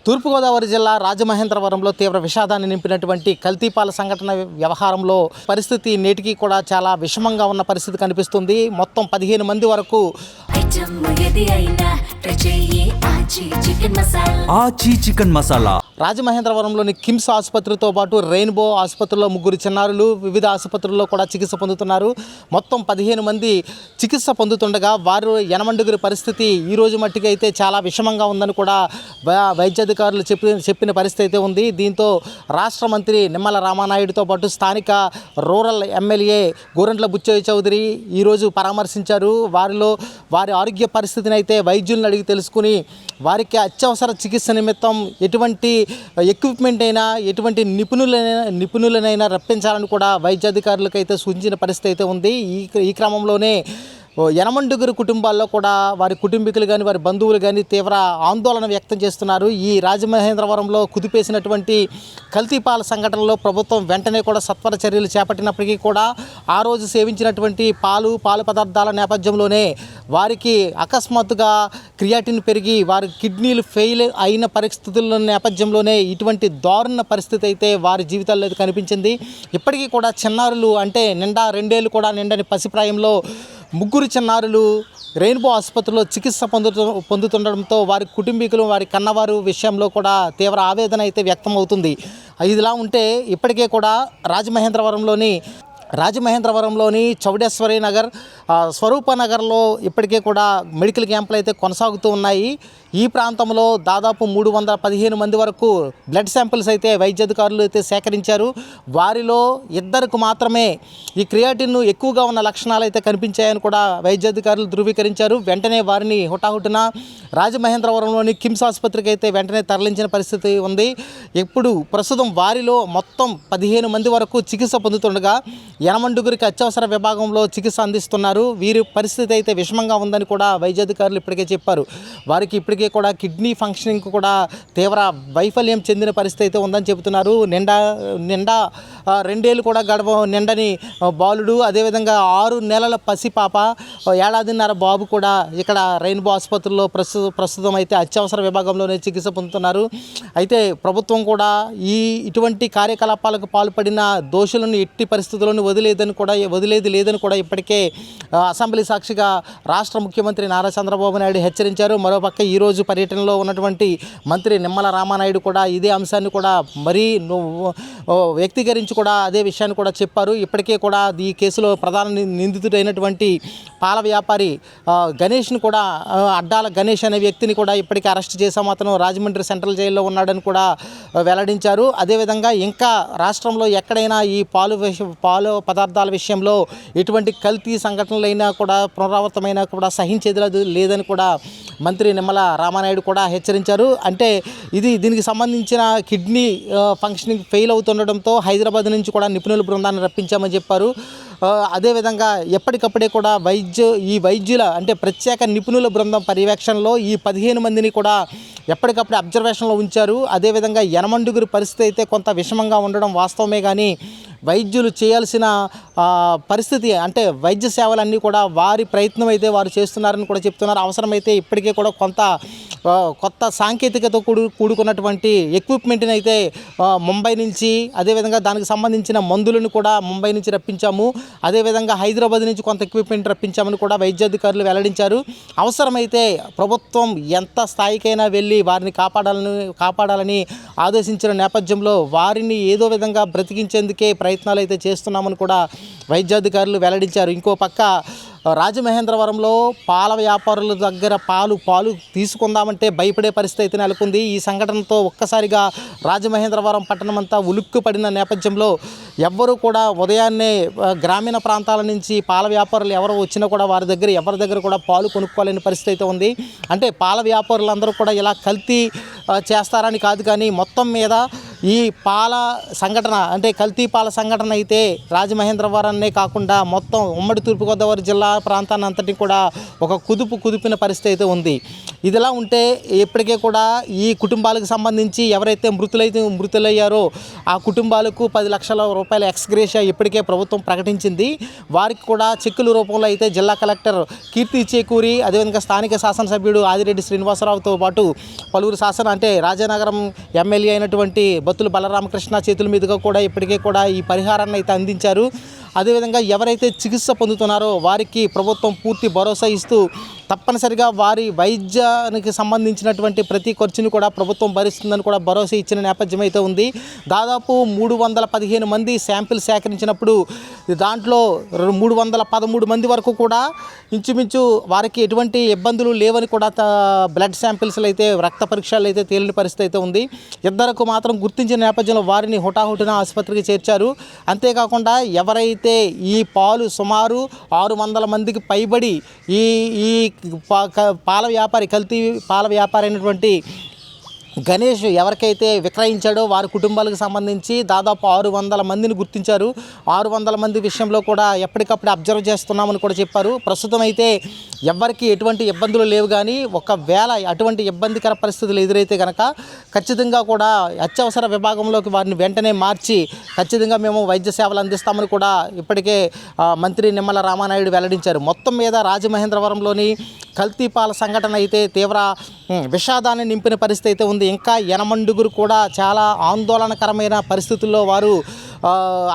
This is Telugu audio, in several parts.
తూర్పుగోదావరి జిల్లా రాజమహేంద్రవరంలో తీవ్ర విషాదాన్ని నింపినటువంటి కల్తీపాల సంఘటన వ్యవహారంలో పరిస్థితి నేటికి కూడా చాలా విషమంగా ఉన్న పరిస్థితి కనిపిస్తుంది. మొత్తం 15 మంది వరకు ఆచి చికెన్ మసాలా రాజమహేంద్రవరంలోని కిమ్స్ ఆసుపత్రితో పాటు రెయిన్బో ఆసుపత్రిలో 3 చిన్నారులు వివిధ ఆసుపత్రుల్లో కూడా చికిత్స పొందుతున్నారు. మొత్తం 15 మంది చికిత్స పొందుతుండగా వారు యనమండుగురి పరిస్థితి ఈ రోజు మట్టికి అయితే చాలా విషమంగా ఉందని కూడా వైద్యాధికారులు చెప్పిన పరిస్థితి అయితే ఉంది. దీంతో రాష్ట్ర మంత్రి నిమ్మల రామానాయుడుతో పాటు స్థానిక రూరల్ ఎమ్మెల్యే గోరంట్ల బుచ్చయ్య చౌదరి ఈరోజు పరామర్శించారు. వారి ఆరోగ్య పరిస్థితిని అయితే వైద్యులను అడిగి తెలుసుకుని వారికి అత్యవసర చికిత్స నిమిత్తం ఎటువంటి ఎక్విప్మెంట్ అయినా ఎటువంటి నిపుణులనైనా రప్పించాలని కూడా వైద్యాధికారులకు అయితే సూచించిన పరిస్థితి అయితే ఉంది. ఈ క్రమంలోనే యనమండుగురు కుటుంబాల్లో కూడా వారి కుటుంబీకులు కానీ వారి బంధువులు కానీ తీవ్ర ఆందోళన వ్యక్తం చేస్తున్నారు. ఈ రాజమహేంద్రవరంలో కుదిపేసినటువంటి కల్తీపాల సంఘటనలో ప్రభుత్వం వెంటనే కూడా సత్వర చర్యలు చేపట్టినప్పటికీ కూడా ఆ రోజు సేవించినటువంటి పాలు పదార్థాల నేపథ్యంలోనే వారికి అకస్మాత్తుగా క్రియాటిన్ పెరిగి వారి కిడ్నీలు ఫెయిల్ అయిన పరిస్థితుల నేపథ్యంలోనే ఇటువంటి దారుణ పరిస్థితి అయితే వారి జీవితాల్లో కనిపించింది. ఇప్పటికీ కూడా చిన్నారులు అంటే 2 ఏళ్ళు కూడా నిండని పసిప్రాయంలో 3 చిన్నారులు రెయిన్బో ఆసుపత్రిలో చికిత్స పొందుతుండడంతో వారి కుటుంబీకులు వారి కన్నవారు విషయంలో కూడా తీవ్ర ఆవేదన అయితే వ్యక్తం అవుతుంది. ఇదిలా ఉంటే ఇప్పటికే కూడా రాజమహేంద్రవరంలోని చౌడేశ్వరి నగర్, స్వరూప నగర్లో ఇప్పటికే కూడా మెడికల్ క్యాంపులు అయితే కొనసాగుతూ ఉన్నాయి. ఈ ప్రాంతంలో దాదాపు 315 మంది వరకు బ్లడ్ శాంపిల్స్ అయితే వైద్యాధికారులు అయితే సేకరించారు. వారిలో 2కు మాత్రమే ఈ క్రియాటిన్ ఎక్కువగా ఉన్న లక్షణాలు అయితే కనిపించాయని కూడా వైద్యాధికారులు ధృవీకరించారు. వెంటనే వారిని హుటాహుటిన రాజమహేంద్రవరంలోని కిమ్స్ ఆసుపత్రికి అయితే వెంటనే తరలించిన పరిస్థితి ఉంది. ఇప్పుడు ప్రస్తుతం వారిలో మొత్తం 15 మంది వరకు చికిత్స పొందుతుండగా 8 అత్యవసర విభాగంలో చికిత్స అందిస్తున్నారు. వీరి పరిస్థితి అయితే విషమంగా ఉందని కూడా వైద్యాధికారులు ఇప్పటికే చెప్పారు. వారికి ఇప్పటికే కూడా కిడ్నీ ఫంక్షనింగ్ కూడా తీవ్ర వైఫల్యం చెందిన పరిస్థితి అయితే ఉందని చెబుతున్నారు. నిండా 2 ఏళ్ళు కూడా నిండని బాలుడు, అదేవిధంగా 6 నెలల పసిపాప, 1.5 ఏళ్ల బాబు కూడా ఇక్కడ రెయిన్బో ఆసుపత్రిలో ప్రస్తుతం అయితే అత్యవసర విభాగంలోనే చికిత్స పొందుతున్నారు. అయితే ప్రభుత్వం కూడా ఇటువంటి కార్యకలాపాలకు పాల్పడిన దోషులను ఎట్టి పరిస్థితుల్లోనూ వదిలేది లేదని కూడా ఇప్పటికే అసెంబ్లీ సాక్షిగా రాష్ట్ర ముఖ్యమంత్రి నారా చంద్రబాబు నాయుడు హెచ్చరించారు. మరోపక్క ఈరోజు పర్యటనలో ఉన్నటువంటి మంత్రి నిమ్మల రామానాయుడు కూడా ఇదే అంశాన్ని కూడా మరీ వ్యక్తీకరించి కూడా అదే విషయాన్ని కూడా చెప్పారు. ఇప్పటికే కూడా ఈ కేసులో ప్రధాన నిందితుడైనటువంటి పాల వ్యాపారి గణేష్ను కూడా అడ్డాల గణేష్ అనే వ్యక్తిని కూడా ఇప్పటికే అరెస్ట్ చేశాము. అతను రాజమండ్రి సెంట్రల్ జైల్లో ఉన్నాడని కూడా వెల్లడించారు. అదేవిధంగా ఇంకా రాష్ట్రంలో ఎక్కడైనా ఈ పాలు పదార్థాల విషయంలో ఎటువంటి కల్తీ సంఘటనలైనా కూడా పునరావృతమైనా కూడా సహించేది లేదని కూడా మంత్రి నిమ్మల రామానాయుడు కూడా హెచ్చరించారు. అంటే దీనికి సంబంధించిన కిడ్నీ ఫంక్షనింగ్ ఫెయిల్ అవుతుండడంతో హైదరాబాద్ నుంచి కూడా నిపుణుల బృందాన్ని రప్పించామని చెప్పారు. అదేవిధంగా ఎప్పటికప్పుడే కూడా వైద్యుల అంటే ప్రత్యేక నిపుణుల బృందం పర్యవేక్షణలో ఈ 15 మందిని కూడా ఎప్పటికప్పుడు అబ్జర్వేషన్లో ఉంచారు. అదేవిధంగా 8 పరిస్థితి అయితే కొంత విషమంగా ఉండడం వాస్తవమే, కానీ వైద్యులు చేయాల్సిన పరిస్థితి అంటే వైద్య సేవలన్నీ కూడా వారి ప్రయత్నం అయితే వారు చేస్తున్నారని కూడా చెప్తున్నారు. అవసరమైతే ఇప్పటికే కూడా కొత్త సాంకేతికతో కూడుకున్నటువంటి ఎక్విప్మెంట్ని అయితే ముంబై నుంచి, అదేవిధంగా దానికి సంబంధించిన మందులను కూడా ముంబై నుంచి రప్పించాము. అదేవిధంగా హైదరాబాద్ నుంచి కొంత ఎక్విప్మెంట్ రప్పించామని కూడా వైద్యాధికారులు వెల్లడించారు. అవసరమైతే ప్రభుత్వం ఎంత స్థాయికైనా వెళ్ళి వారిని కాపాడాలని ఆదేశించిన నేపథ్యంలో వారిని ఏదో విధంగా బ్రతికించేందుకే ప్రయత్నాలు అయితే చేస్తున్నామని కూడా వైద్యాధికారులు వెల్లడించారు. ఇంకో పక్క రాజమహేంద్రవరంలో పాల వ్యాపారుల దగ్గర పాలు తీసుకుందామంటే భయపడే పరిస్థితి అయితే నెలకొంది. ఈ సంఘటనతో ఒక్కసారిగా రాజమహేంద్రవరం పట్టణం అంతా ఉలిక్కు పడిన నేపథ్యంలో ఎవ్వరూ కూడా ఉదయాన్నే గ్రామీణ ప్రాంతాల నుంచి పాల వ్యాపారులు ఎవరు వచ్చినా కూడా ఎవరి దగ్గర కూడా పాలు కొనుక్కోలేని పరిస్థితి అయితే ఉంది. అంటే పాల వ్యాపారులందరూ కూడా ఇలా కల్తీ చేస్తారని కాదు, కానీ మొత్తం మీద ఈ పాల సంఘటన అంటే కల్తీ పాల సంఘటన అయితే రాజమహేంద్రవరాన్నే కాకుండా మొత్తం ఉమ్మడి తూర్పుగోదావరి జిల్లా ప్రాంతాన్ని అంతటి కూడా ఒక కుదిపిన పరిస్థితి అయితే ఉంది. ఇదిలా ఉంటే ఇప్పటికే కూడా ఈ కుటుంబాలకు సంబంధించి ఎవరైతే మృతులయ్యారో ఆ కుటుంబాలకు 10 లక్షల రూపాయల ఎక్స్గ్రేషియా ఇప్పటికే ప్రభుత్వం ప్రకటించింది. వారికి కూడా చెక్కుల రూపంలో అయితే జిల్లా కలెక్టర్ కీర్తి చేకూరి అదేవిధంగా స్థానిక శాసనసభ్యుడు ఆదిరెడ్డి శ్రీనివాసరావుతో పాటు పలువురు అంటే రాజానగరం ఎమ్మెల్యే అయినటువంటి బత్తుల బలరామకృష్ణ చేతుల మీదుగా కూడా ఇప్పటికే కూడా ఈ పరిహారాన్ని అయితే అందించారు. అదేవిధంగా ఎవరైతే చికిత్స పొందుతున్నారో వారికి ప్రభుత్వం పూర్తి భరోసా ఇస్తూ తప్పనిసరిగా వారి వైద్యానికి సంబంధించినటువంటి ప్రతి ఖర్చును కూడా ప్రభుత్వం భరిస్తుందని కూడా భరోసా ఇచ్చిన నేపథ్యం అయితే ఉంది. దాదాపు 315 మంది శాంపిల్ సేకరించినప్పుడు దాంట్లో 313 మంది వరకు కూడా ఇంచుమించు వారికి ఎటువంటి ఇబ్బందులు లేవని కూడా బ్లడ్ శాంపిల్స్లో అయితే రక్త పరీక్షలు అయితే తేలిన పరిస్థితి అయితే ఉంది. ఇద్దరికి మాత్రం గుర్తించిన నేపథ్యంలో వారిని హుటాహుటిన ఆసుపత్రికి చేర్చారు. అంతేకాకుండా ఎవరైతే ఈ పాలు సుమారు 600 మందికి పైబడి ఈ పాల వ్యాపారి కల్తీ పాల వ్యాపారి అయినటువంటి గణేష్ ఎవరికైతే విక్రయించాడో వారి కుటుంబాలకు సంబంధించి దాదాపు 600 మందిని గుర్తించారు. 600 మంది విషయంలో కూడా ఎప్పటికప్పుడు అబ్జర్వ్ చేస్తున్నామని కూడా చెప్పారు. ప్రస్తుతం అయితే ఎవరికి ఎటువంటి ఇబ్బందులు లేవు, కానీ ఒకవేళ అటువంటి ఇబ్బందికర పరిస్థితులు ఎదురైతే కనుక ఖచ్చితంగా కూడా అత్యవసర విభాగంలోకి వారిని వెంటనే మార్చి ఖచ్చితంగా మేము వైద్య సేవలు అందిస్తామని కూడా ఇప్పటికే మంత్రి నిమ్మల రామానాయుడు వెల్లడించారు. మొత్తం మీద రాజమహేంద్రవరంలోని కల్తీ పాల సంఘటన అయితే తీవ్ర విషాదాన్ని నింపిన పరిస్థితి అయితే ఉంది. ఇంకా 8 కూడా చాలా ఆందోళనకరమైన పరిస్థితుల్లో వారు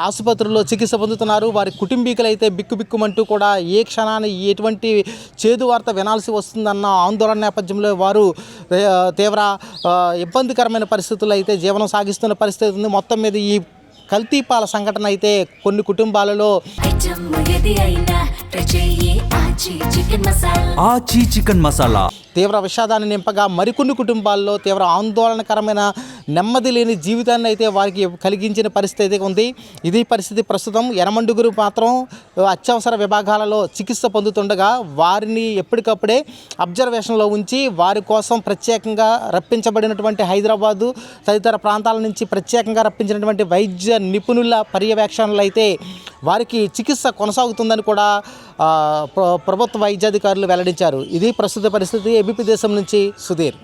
ఆసుపత్రుల్లో చికిత్స పొందుతున్నారు. వారి కుటుంబీకులు అయితే బిక్కుబిక్కుమంటూ కూడా ఏ క్షణాన్ని ఎటువంటి చేదు వార్త వినాల్సి వస్తుందన్న ఆందోళన నేపథ్యంలో వారు తీవ్ర ఇబ్బందికరమైన పరిస్థితుల్లో అయితే జీవనం సాగిస్తున్న పరిస్థితి ఉంది. మొత్తం మీద ఈ కల్తీ పాల సంఘటన అయితే కొన్ని కుటుంబాలలో ఆచి చికెన్ మసాలా తీవ్ర విషాదాన్ని నింపగా మరికొన్ని కుటుంబాల్లో తీవ్ర ఆందోళనకరమైన నెమ్మది లేని జీవితాన్ని అయితే వారికి కలిగించిన పరిస్థితి అయితే ఉంది. ఇది పరిస్థితి. ప్రస్తుతం 8 మాత్రం అత్యవసర విభాగాలలో చికిత్స పొందుతుండగా వారిని ఎప్పటికప్పుడే అబ్జర్వేషన్లో ఉంచి వారి కోసం ప్రత్యేకంగా రప్పించబడినటువంటి హైదరాబాదు తదితర ప్రాంతాల నుంచి ప్రత్యేకంగా రప్పించినటువంటి వైద్య నిపుణుల పర్యవేక్షణలు అయితే వారికి చికిత్స కొనసాగుతుందని కూడా ప్రభుత్వ వైద్యాధికారులు వెల్లడించారు. ఇది ప్రస్తుత పరిస్థితి. ఏబీపీ దేశం నుంచి సుధీర్.